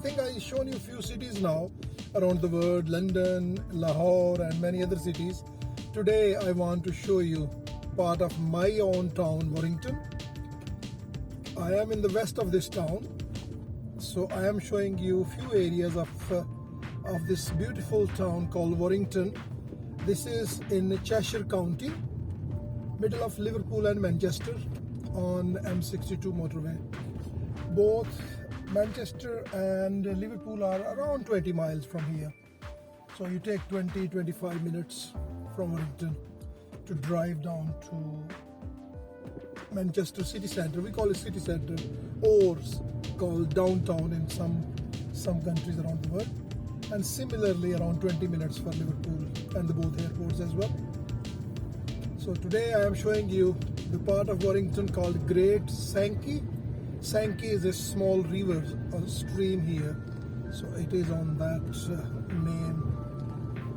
think I've shown you a few cities now around the world, London, Lahore and many other cities. Today I want to show you part of my own town, Warrington. I am in the west of this town, so I am showing you a few areas of this beautiful town called Warrington. This is in Cheshire County, middle of Liverpool and Manchester on M62 motorway. Both Manchester and Liverpool are around 20 miles from here. So you take 20-25 minutes from Warrington to drive down to Manchester city centre. We call it city centre, or called downtown in some countries around the world. And similarly around 20 minutes for Liverpool and the both airports as well. So today I am showing you the part of Warrington called Great Sankey. Sankey is a small river or stream here, so it is on that name.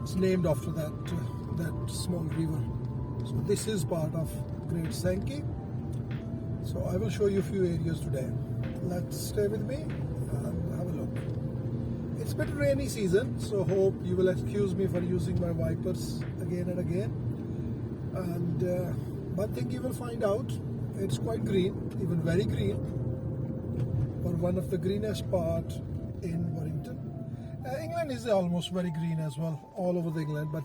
It's named after that small river. So this is part of Great Sankey. So I will show you a few areas today. Let's stay with me and have a look. It's a bit rainy season, so hope you will excuse me for using my wipers again and again. And one thing you will find out, it's quite green, even very green, or one of the greenest part in Warrington. England is almost very green as well, all over the England, but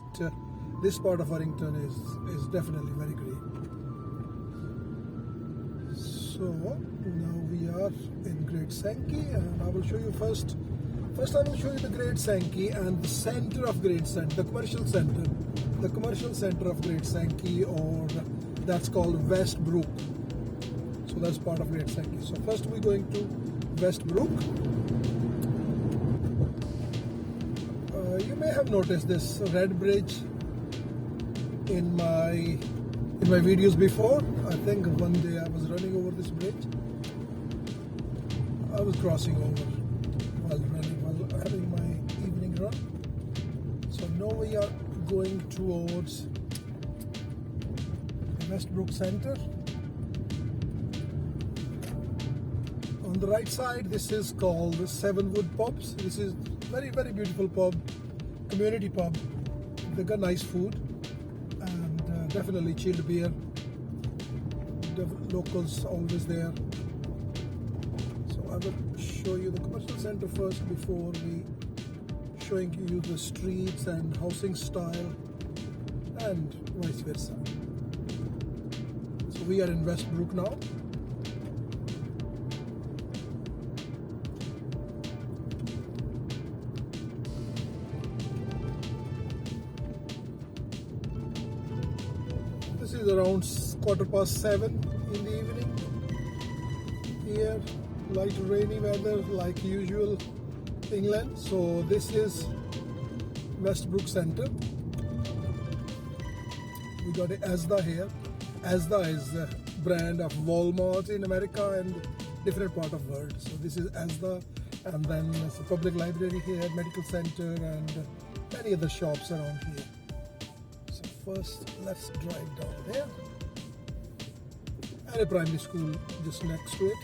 this part of Warrington is definitely very green. So now we are in Great Sankey, and I will show you first I will show you the Great Sankey and the center of Great Sankey, the commercial center of Great Sankey, or that's called Westbrook. So that's part of Great Sankey. So first we're going to Westbrook. You may have noticed this red bridge in my videos before. I think one day I was running over this bridge. I was crossing over while having my evening run. So now we are going towards the Westbrook Centre. On the right side, this is called the Seven Wood Pubs. This is very, very beautiful pub, community pub. They got nice food and definitely chilled beer. The locals always there. So I will show you the commercial centre first before we showing you the streets and housing style and vice versa. So we are in Westbrook now. This is around 7:15 in the evening. Here, light rainy weather like usual England. So this is Westbrook Centre. We got a Asda here. Asda is a brand of Walmart in America and different part of world. So this is Asda, and then there's a public library here, medical center, and many other shops around here. So first let's drive down there. And a primary school just next to it.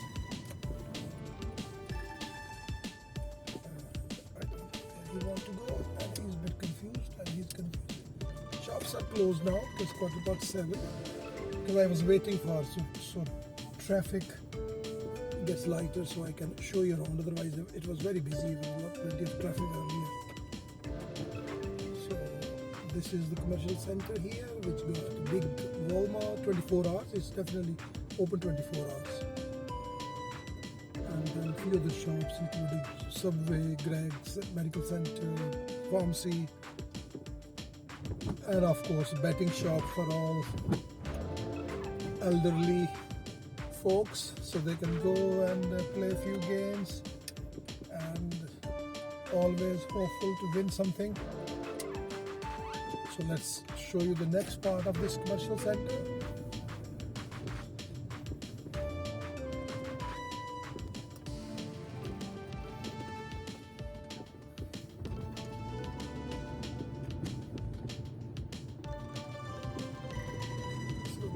He wants to go and he's a bit confused, and he's confused. Shops are closed now, it's 7:15, because I was waiting for so traffic gets lighter so I can show you around. Otherwise it was very busy, there was plenty of traffic earlier. So this is the commercial center here, which got a big Walmart, 24 hours. It's definitely open 24 hours. And then a few other shops including Subway, Greg's, Medical Center, Pharmacy, and of course betting shop for all elderly folks, so they can go and play a few games and always hopeful to win something. So let's show you the next part of this commercial center.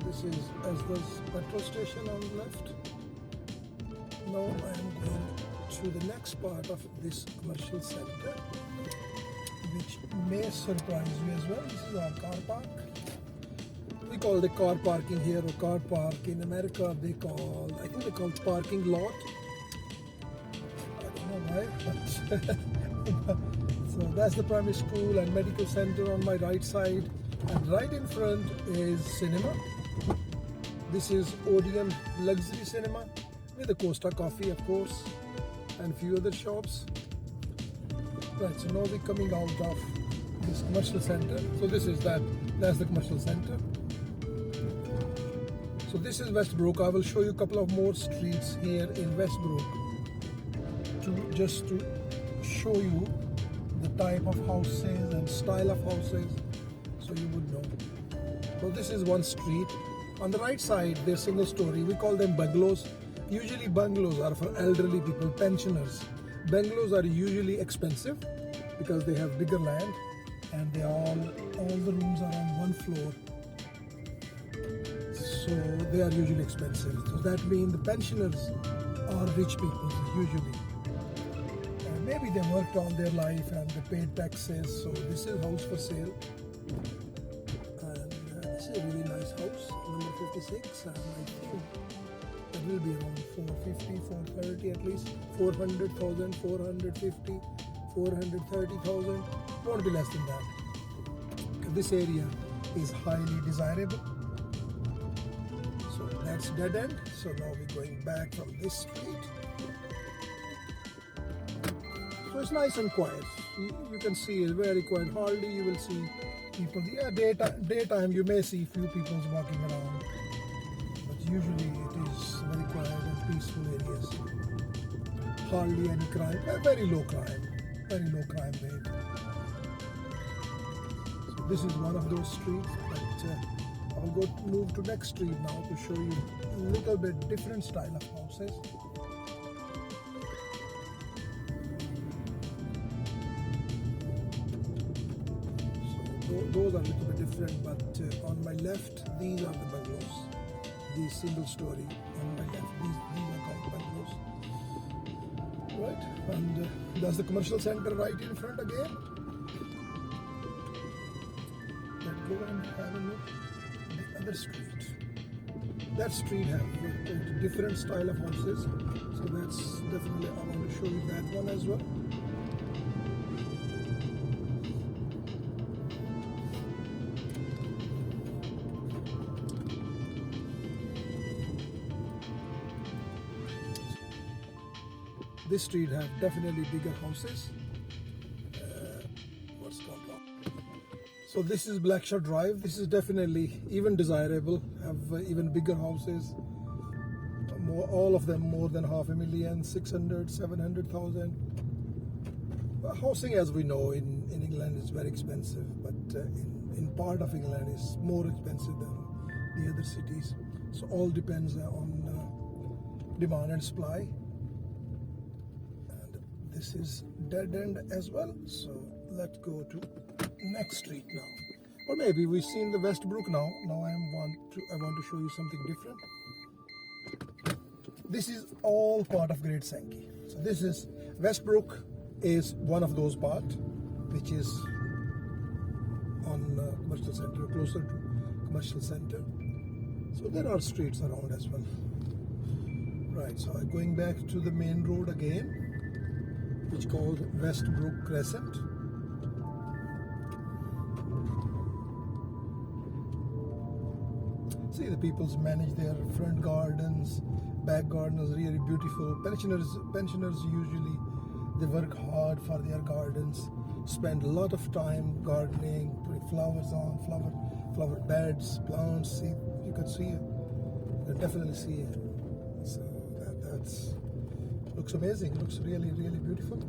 This is Asda's petrol station on the left. Now I am going to to the next part of this commercial center, which may surprise you as well. This is our car park. We call it car parking here, or car park. In America, I think they call it parking lot. I don't know why, but so that's the primary school and medical center on my right side, and right in front is cinema. This is Odeon Luxury Cinema with the Costa Coffee, of course, and a few other shops. Right, so now we're coming out of this commercial center. So this is that's the commercial center. So this is Westbrook. I will show you a couple of more streets here in Westbrook just to show you the type of houses and style of houses, so you would know. So this is one street. On the right side, they're single story. We call them bungalows. Usually bungalows are for elderly people, pensioners. Bungalows are usually expensive because they have bigger land, and all the rooms are on one floor. So they are usually expensive. So that means the pensioners are rich people usually. And maybe they worked all their life and they paid taxes. So this is house for sale. And this is a really nice house, number 56. And I think it will be around 450, 430 at least. 400,000, 450, 430,000. Won't be less than that. This area is highly desirable. That's dead end. So now we're going back from this street. So it's nice and quiet. You can see it's very quiet. Hardly you will see people. Yeah, daytime you may see few people walking around, but usually it is very quiet and peaceful areas. Hardly any crime. Very low crime rate. So this is one of those streets, but I'll move to next street now to show you a little bit different style of houses. So those are a little bit different, but on my left, these are the bungalows. These single story on my left, these are called bungalows. Right, and that's the commercial center right in front again. Let's go and have a look. The street. That street has a different style of houses, so that's definitely, I want to show you that one as well. This street has definitely bigger houses. What's going on? So this is Blackshire Drive. This is definitely even desirable, have even bigger houses, all of them more than 500,000, 600, 700,000. Housing, as we know, in England is very expensive, but in part of England is more expensive than the other cities. So all depends on demand and supply. And this is dead end as well. So let's go to next street now, or maybe we've seen the Westbrook now. Now I want to show you something different. This is all part of Great Sankey. So this is Westbrook is one of those parts which is on commercial center, closer to commercial center. So there are streets around as well. Right, so I'm going back to the main road again, which is called Westbrook Crescent. See, the people's manage their front gardens, back gardens, really beautiful. Pensioners usually, they work hard for their gardens, spend a lot of time gardening, putting flowers on, flower beds, plants. See, you can see it. You can definitely see it. So that's looks amazing. It looks really, really beautiful.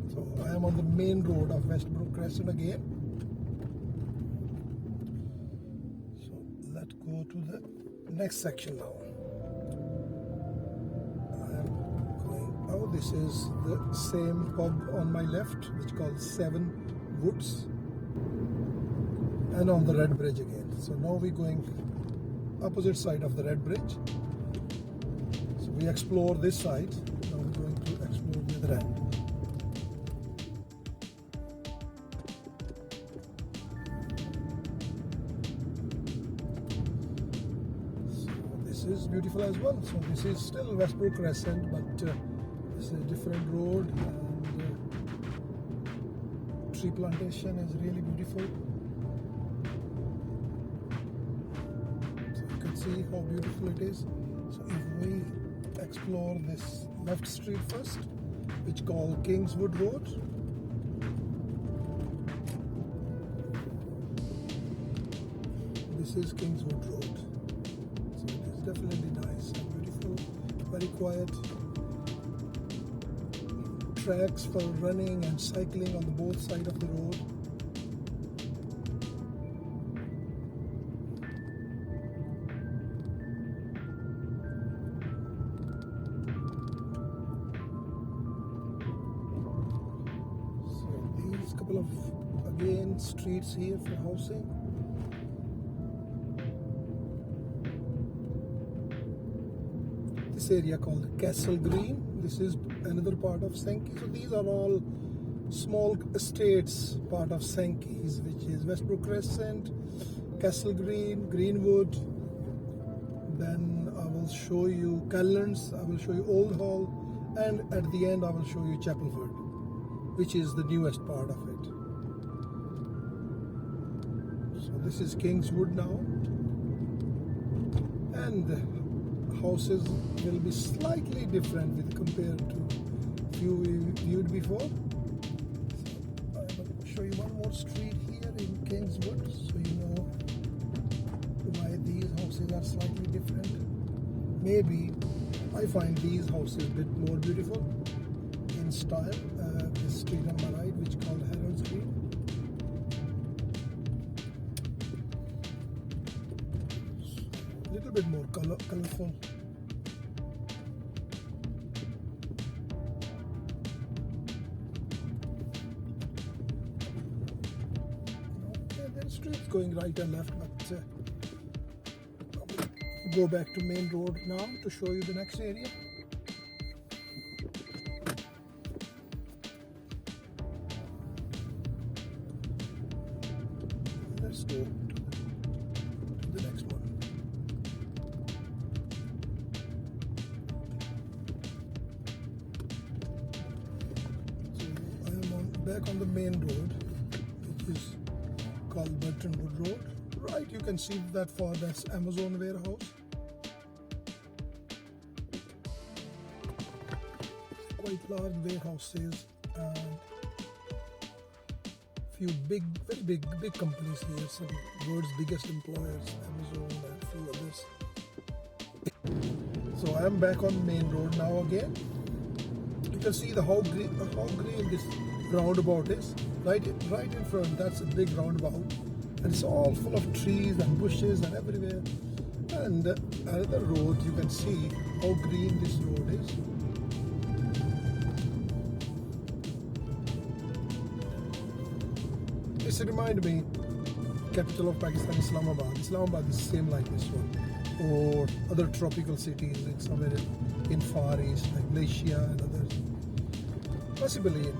So I am on the main road of Westbrook Crescent again. Let's go to the next section now. Oh, this is the same pub on my left, which is called Seven Woods, and on the Red Bridge again. So now we're going opposite side of the Red Bridge. So we explore this side. Now we're going to explore the other end. Is beautiful as well. So this is still Westbrook Crescent, but it's a different road, and tree plantation is really beautiful. So you can see how beautiful it is. So if we explore this left street first, which called Kingswood Road. This is Kingswood Road. Definitely nice and beautiful, very quiet. Tracks for running and cycling on the both sides of the road. So these couple of again streets here for housing. This area called Castle Green. This is another part of Sankey. So these are all small estates part of Sankey, which is Westbrook Crescent, Castle Green, Greenwood. Then I will show you Kellens, I will show you Whittle Hall, and at the end I will show you Chapelford, which is the newest part of it. So this is Kingswood now, and houses will be slightly different with compared to few we viewed before. So I will show you one more street here in Kingswood, so you know why these houses are slightly different. Maybe I find these houses a bit more beautiful in style. This street on my right, which is called Herald Street. A little bit more colorful. Okay, there are streets going right and left, but go back to main road now to show you the next area. Let's go to the next one. So I am back on the main road, which is called Warrington Road. Right, you can see that far, that's Amazon warehouse. Quite large warehouses and few very big companies here. Some world's biggest employers, Amazon and few others. So I am back on main road now again. You can see how green this roundabout is. Right in front, that's a big roundabout, and it's all full of trees and bushes and everywhere. And another road, you can see how green this road is. This reminds me, capital of Pakistan, Islamabad. Islamabad is same like this one, or other tropical cities in somewhere in Far East, like Malaysia and others. Possibly in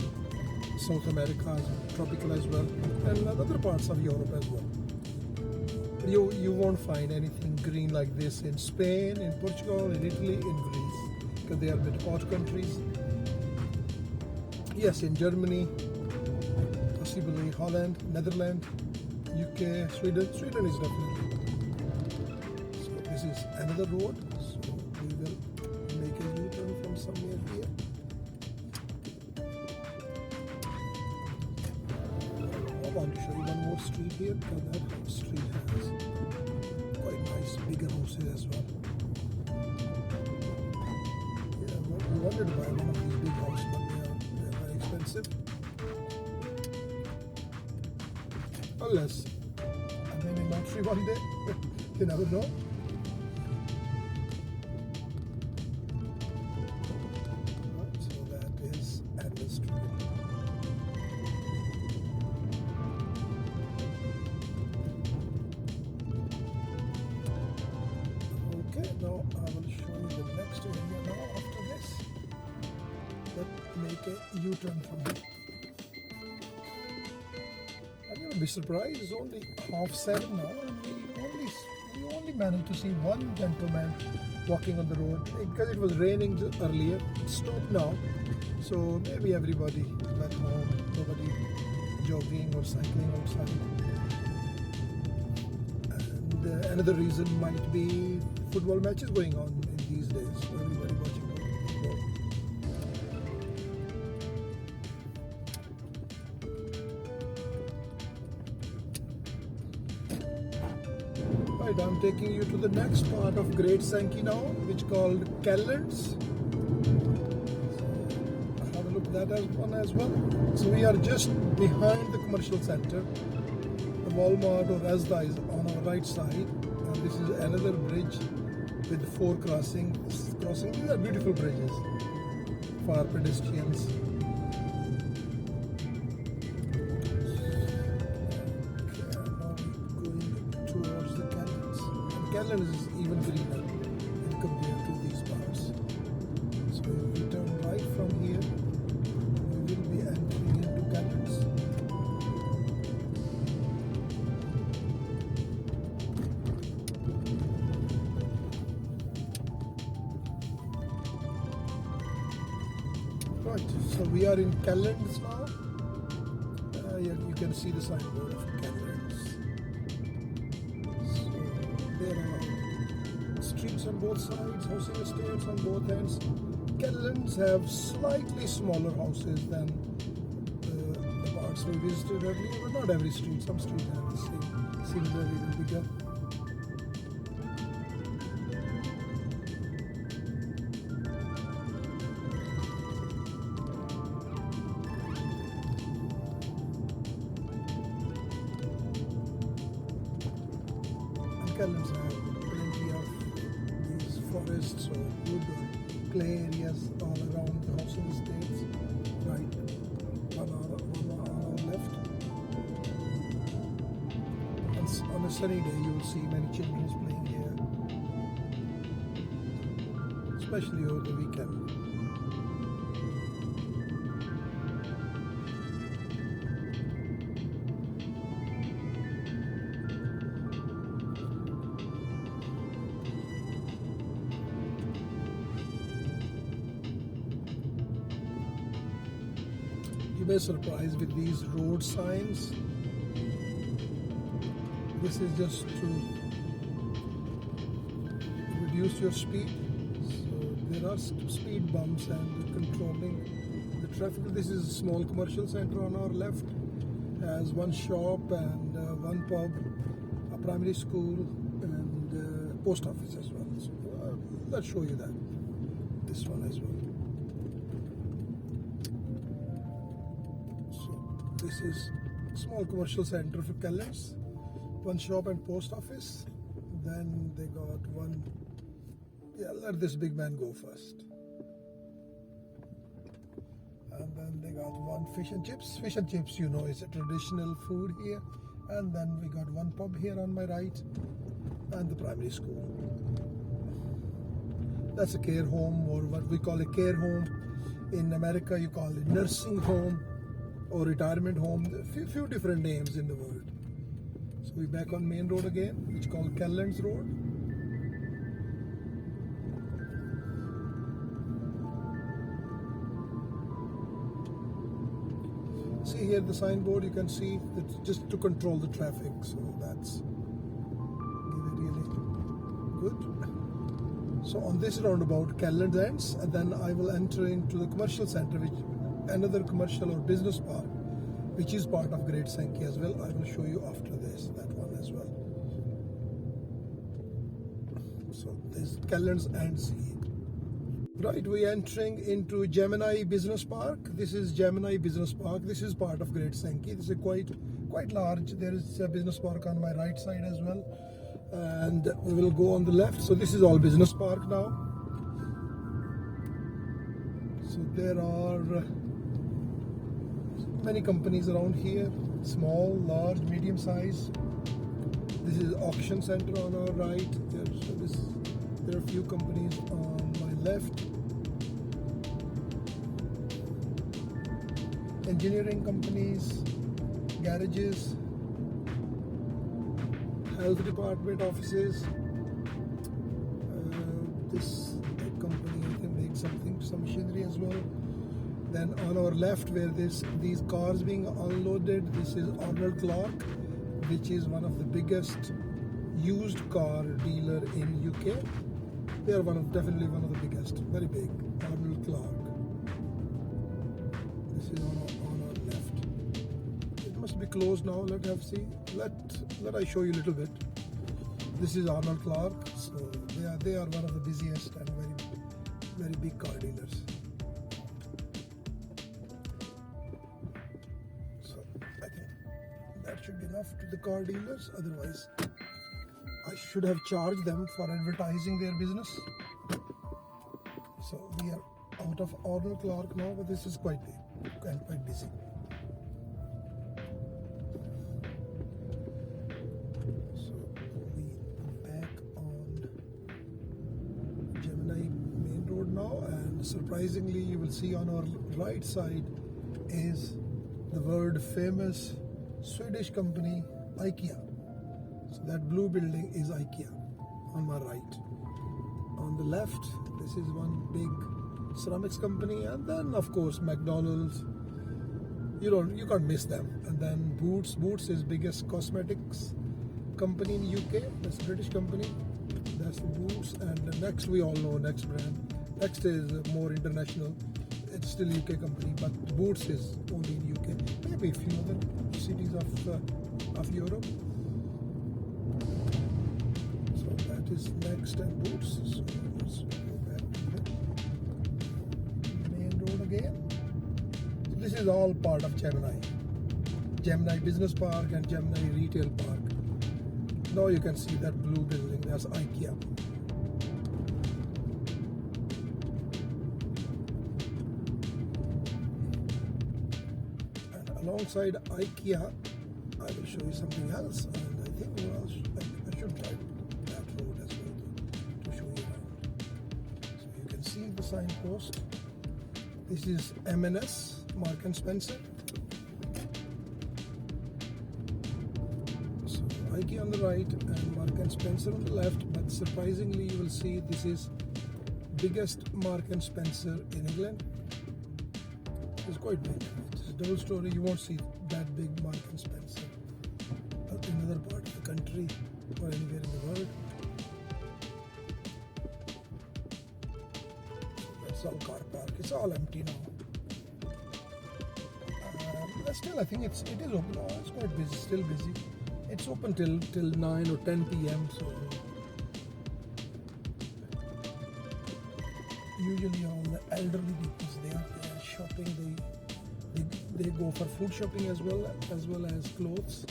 South America, tropical as well, and other parts of Europe as well. You won't find anything green like this in Spain, in Portugal, in Italy, in Greece, because they are a bit hot countries. Yes, in Germany, possibly Holland, Netherlands, UK, Sweden. Sweden is definitely. So this is another road. So we will make a U-turn from somewhere here. I want to show you one more street here, because that street has quite nice bigger houses as well. Yeah, we wanted to buy one of these big houses, but they are very expensive. Unless I win a lottery one day, you never know. So that is Atlas Street. Okay, now I will show you the next area now after this. take a U-turn from here. And you will be surprised, it's only 7:30 now, and we only managed to see one gentleman walking on the road because it was raining earlier. It stopped now, so maybe everybody back home, nobody jogging or cycling outside. And another reason might be football matches going on in these days, so everybody watching football. Right, I'm taking you to the next part of Great Sankey now, which called Kellens. So have a look at that one as well. So we are just behind the commercial centre. The Walmart or Asda is on our right side, and this is another bridge with 4 crossings. These are beautiful bridges for pedestrians. Callands is even greener compared to these parts. So if we turn right from here, we will be entering into Callands. Right, so we are in Callands now. You can see the signboard of Callands. There are streets on both sides, housing estates on both ends. Kellens have slightly smaller houses than the parts we visited earlier, but not every street. Some streets have the same, similarly even bigger. Kellens have plenty of these forests or wood or clay areas all around the housing estates. Right, one on our left. And on a sunny day, you will see many children playing here, especially over the weekend. You may be surprised with these road signs. This is just to reduce your speed. So there are speed bumps and controlling the traffic. This is a small commercial centre on our left. Has one shop and one pub, a primary school, and post office as well. So let's show you that. This one as well. This is a small commercial centre for Kellens, one shop and post office. Then they got one, let this big man go first. And then they got one fish and chips. Fish and chips, you know, is a traditional food here. And then we got one pub here on my right, and the primary school. That's a care home, or what we call a care home. In America, you call it nursing home or retirement home. A few different names in the world. So we're back on main road again, which is called Callands Road. See here the signboard, you can see it's just to control the traffic, so that's really good. So on this roundabout, Callands ends, and then I will enter into the commercial centre, which another commercial or business park, which is part of Great Sankey as well. I will show you after this, that one as well. So this Callands ends here. Right, we're entering into Gemini Business Park. This is Gemini Business Park. This is part of Great Sankey. This is quite large. There is a business park on my right side as well, and we will go on the left. So this is all business park now. So there are many companies around here, small, large, medium size. This is auction center on our right. There are a few companies on my left. engineering companies, garages, health department offices. This company I think makes some machinery as well. Then on our left, where these cars being unloaded, this is Arnold Clark, which is one of the biggest used car dealer in UK. They are definitely one of the biggest, very big. Arnold Clark. This is on our left. It must be closed now. Let I show you a little bit. This is Arnold Clark. So they are one of the busiest and very big car dealers. So I think that should be enough to the car dealers. Otherwise, I should have charged them for advertising their business. So we are out of Arnold Clark now, but this is quite big and quite busy. So we are back on Gemini main road now, and surprisingly you will see on our right side is the world famous Swedish company IKEA. So that blue building is IKEA on my right. On the left, this is one big ceramics company, and then of course McDonald's. You can't miss them. And then Boots is biggest cosmetics company in UK. That's a British company. That's the Boots. And the next, we all know next brand. Next is more international. It's still UK company, but Boots is only in UK. Maybe a few other cities of Europe. Is next and Boots. So let's go back to the main road again. So this is all part of Gemini Business Park and Gemini Retail Park. Now you can see that blue building, that's IKEA. And alongside IKEA, I will show you something else, and I think I should try road as well to show you around. So you can see the signpost. This is M&S, Mark and Spencer. So IKEA on the right and Mark and Spencer on the left, but surprisingly you will see this is biggest Mark and Spencer in England. It's quite big. It's a double story. You won't see that big Mark and Spencer in another part of the country or anywhere in the world. It's all car park. It's all empty now. But still, I think it is open. Oh, it's quite busy. Still busy. It's open till 9 or 10 p.m. So usually all the elderly people, they are shopping. They go for food shopping as well as clothes.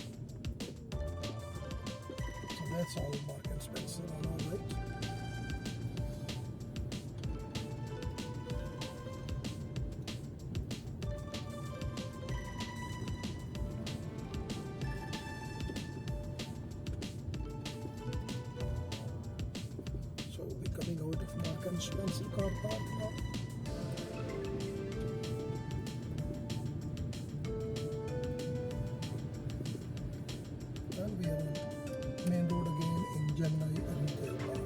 So that's all Mark and Spencer on our right. So we're coming out of Mark and Spencer car park now. And we are on main road again in Gemini Retail Park.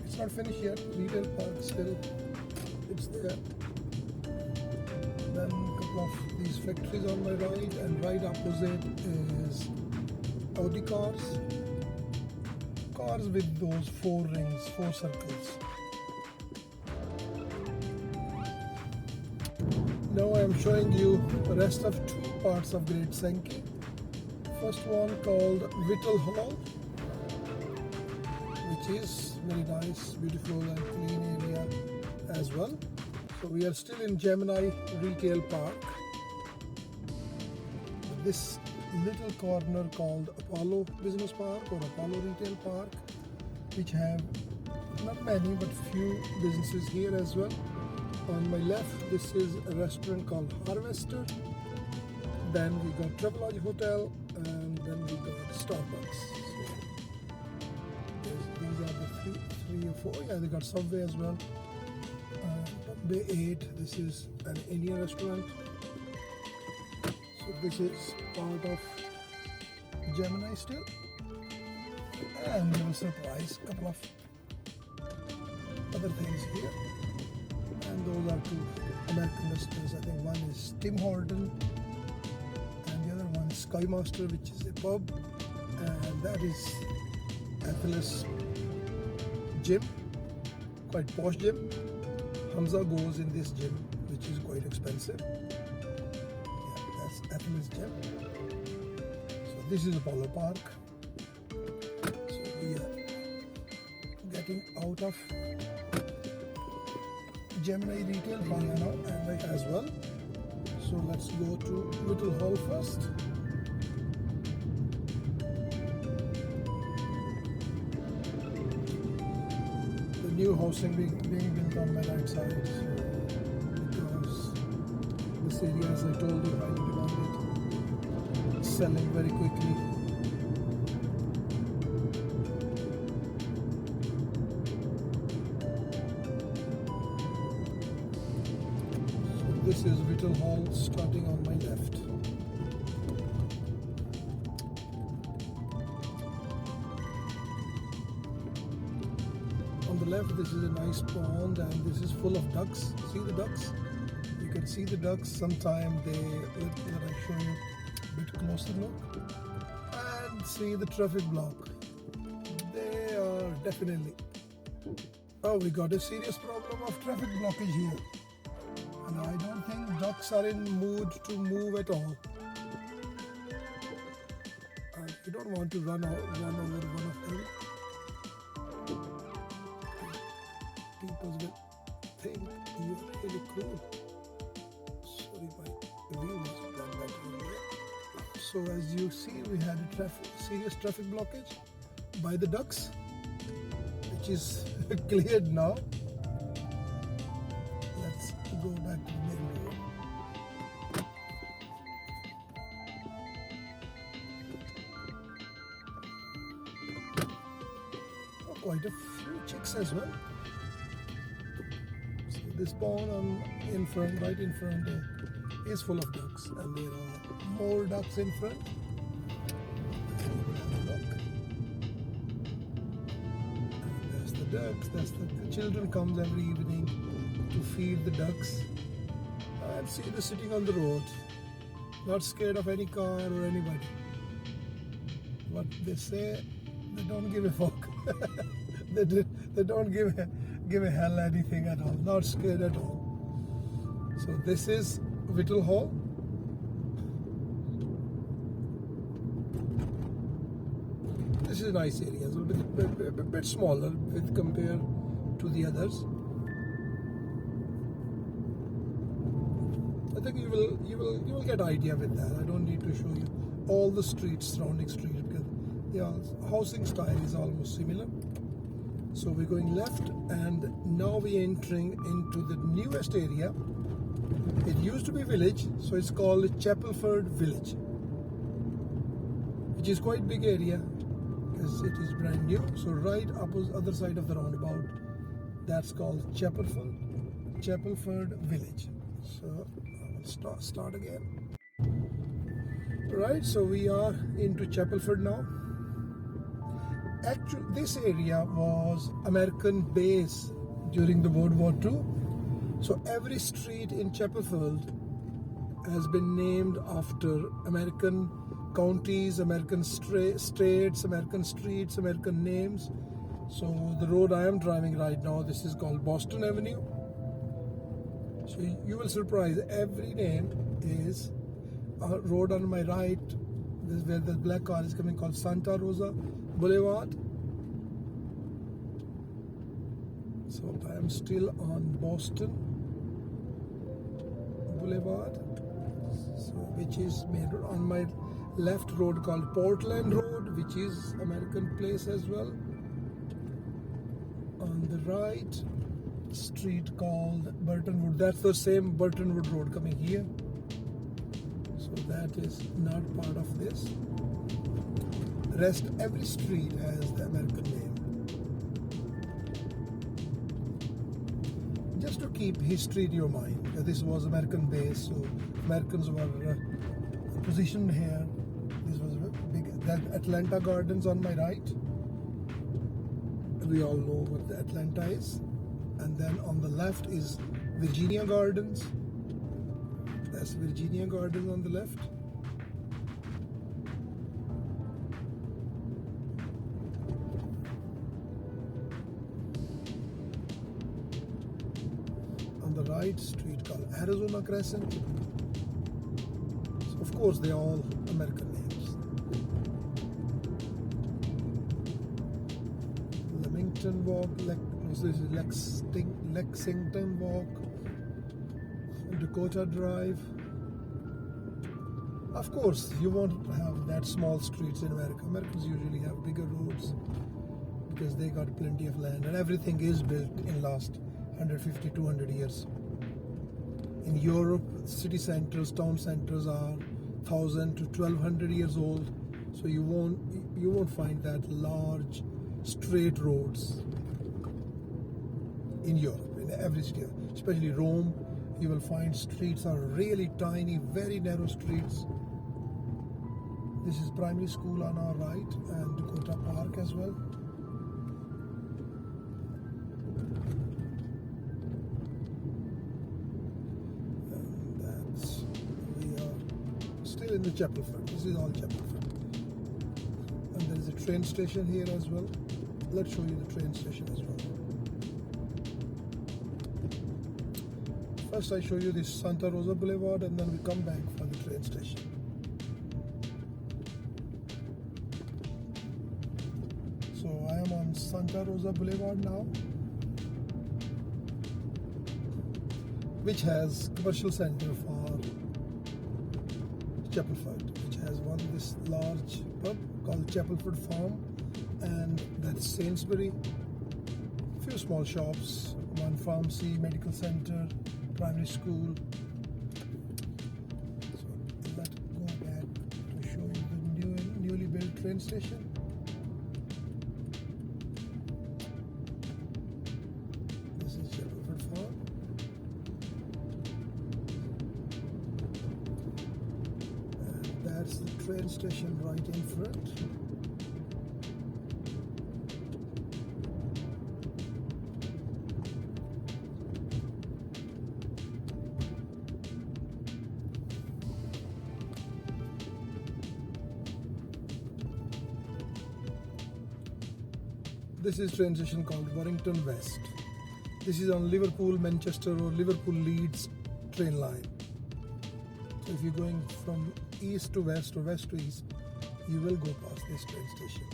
It's not finished yet. Retail Park still, it's there. Then a couple of these factories on my right, and right opposite is Audi cars. Cars with those 4 rings, 4 circles. Now I am showing you the rest of 2 parts of Great Sankey. First one called Whittle Hall, which is very nice, beautiful and clean area as well. So we are still in Gemini Retail Park. This little corner called Apollo Business Park or Apollo Retail Park, which have not many but few businesses here as well. On my left, this is a restaurant called Harvester. Then we got Travelodge Hotel, and then we got Starbucks. So these are the three or four. Yeah, they got Subway as well. Bay 8. This is an Indian restaurant. So this is part of Gemini still. And you will surprise a couple of other things here. And those are two American restaurants. I think one is Tim Horton and the other one is Sky Master, which is a pub. And that is Athletes Gym, quite posh gym. Hamza goes in this gym, which is quite expensive. Yeah, that's Athletes Gym. So this is Apollo Park. So we are getting out of Gemini retail by now and like as well. So let's go to Whittle Hall first. The new housing being built on my right side, because this area, as I told you, highly demanded, selling very quickly. This is Whittle Hall starting on my left. On the left, this is a nice pond and this is full of ducks. See the ducks? You can see the ducks. Sometime let I show you a bit closer look. And see the traffic block. They are definitely. Oh, we got a serious problem of traffic blockage here. And I don't think ducks are in mood to move at all. You don't want to run over one of them. People will think you're really cool. Sorry, my view was done better. So as you see, we had a serious traffic blockage by the ducks, which is cleared now. Go back to the main road. Oh, quite a few chicks as well. So this pond in front, right in front, is full of ducks, and there are more ducks in front. And there's the ducks. The children comes every evening to feed the ducks. And see them sitting on the road, not scared of any car or anybody. What they say, they don't give a fuck. they don't give a hell anything at all. Not scared at all. So this is Whittle Hall. This is a nice area, so a bit smaller with compared to the others. I think you will get idea with that. I don't need to show you all the streets, surrounding streets, because the housing style is almost similar. So we're going left, and now we're entering into the newest area. It used to be village, so it's called Chapelford village, which is quite big area because it is brand new. So right other side of the roundabout, that's called Chapelford village. So start again. Right, so we are into Chapelford now. Actually, this area was American base during the World War II. So every street in Chapelford has been named after American counties, American states, American streets, American names. So the road I am driving right now, this is called Boston Avenue. So you will surprise, every name is a road on my right. This is where the black car is coming, called Santa Rosa Boulevard. So I am still on Boston Boulevard, so which is made on my left road called Portland Road, which is American place as well. On the right, street called Burtonwood. That's the same Burtonwood Road coming here. So that is not part of this. The rest, every street has the American name. just to keep history in your mind. This was American base, so Americans were positioned here. This was big. That Atlanta Gardens on my right. We all know what the Atlanta is. And then on the left is Virginia Gardens. That's Virginia Gardens on the left. On the right, street called Arizona Crescent. So of course, they're all American names. Leamington Walk, Lexington Walk, Dakota Drive. Of course, you won't have that small streets in America. Americans usually have bigger roads because they got plenty of land, and everything is built in last 150, 200 years. In Europe, city centers, town centers are 1,000 to 1,200 years old, so you won't find that large straight roads in Europe, in every city, especially Rome. You will find streets are really tiny, very narrow streets. This is primary school on our right, and Dakota Park as well. In the Chapelford. This is all Chapelford. And there is a train station here as well. Let's show you the train station as well. First I show you this Santa Rosa Boulevard, and then we come back for the train station. So I am on Santa Rosa Boulevard now, which has commercial center for Chapelford, which has this large pub called Chapelford Farm, and that's Sainsbury. A few small shops, one pharmacy, medical center, primary school. So let's go back to show you the newly built train station. This is Chapelford Farm. That's the train station right in front. This is train station called Warrington West. This is on Liverpool, Manchester or Liverpool Leeds train line. So if you're going from east to west or west to east, you will go past this train station.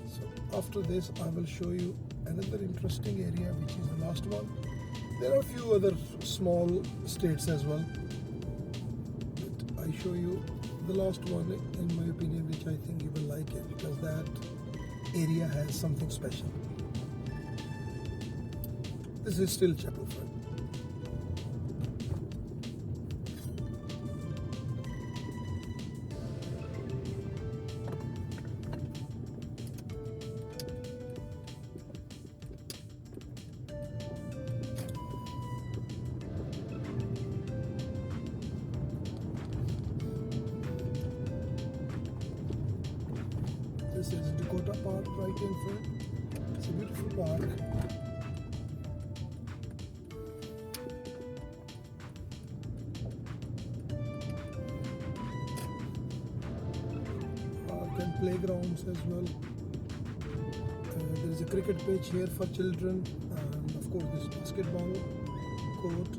So after this, I will show you another interesting area, which is the last one. There are a few other small states as well, but I show you the last one, in my opinion, which I think you will like it, because that area has something special. This is still Chapelford. This is Dakota Park right in front. It's a beautiful park. Park and playgrounds as well. There is a cricket pitch here for children, and of course this basketball court.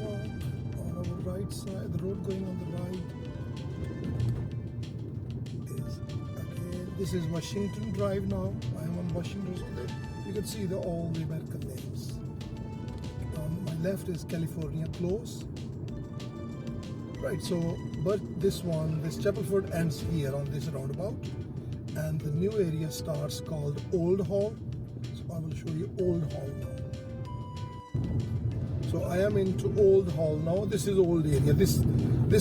walk on our right side, the road going on the right is again, this is Washington Drive now. I am on Washington Street. You can see all the American names. On my left is California Close. Right, so, but this Chapelford ends here on this roundabout, and the new area starts called Old Hall. So I will show you Old Hall now. So I am into Old Hall now. This is old area. This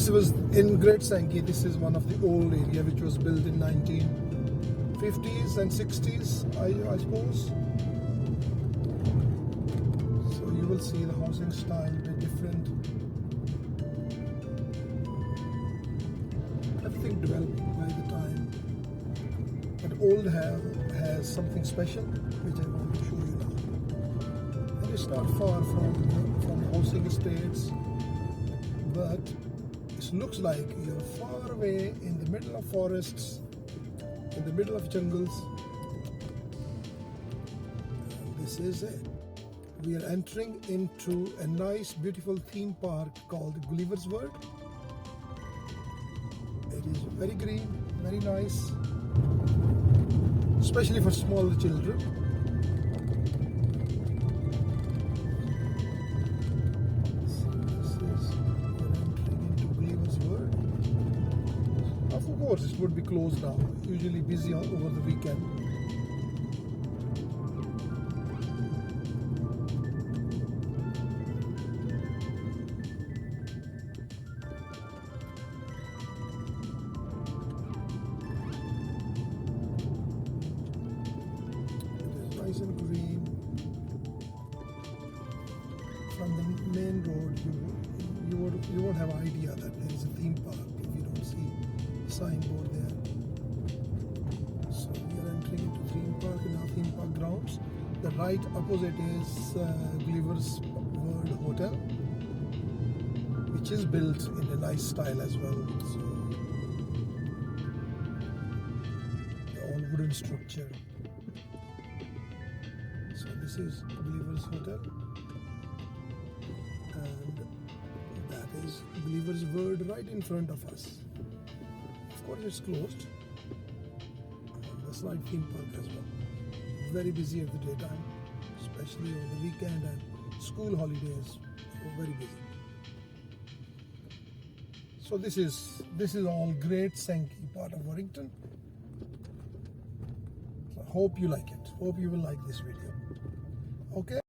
was in Great Sankey. This is one of the old area which was built in 1950s and 60s, I suppose. So you will see the housing style a bit different. Everything developed by the time. But Old Hall has something special which I want to show you now. And it's not far from housing estates, but it looks like you're far away in the middle of forests, in the middle of jungles. And this is it. We are entering into a nice, beautiful theme park called Gulliver's World. It is very green, very nice, especially for small children. Of course, it would be closed now. Usually busy over the weekend. It is nice and green. From the main road, you won't have idea that there is a theme park if you don't see signboard there. So we are entering into theme park in our theme park grounds. The right opposite is Gulliver's World Hotel, which is built in a nice style as well. So all wooden structure. So this is Gulliver's Hotel, and that is Gulliver's World right in front of us. Of course, it's closed. The slide theme park as well. Very busy at the daytime, especially over the weekend and school holidays. Very busy. So this is all Great Sankey part of Warrington. So I hope you like it. Hope you will like this video. Okay.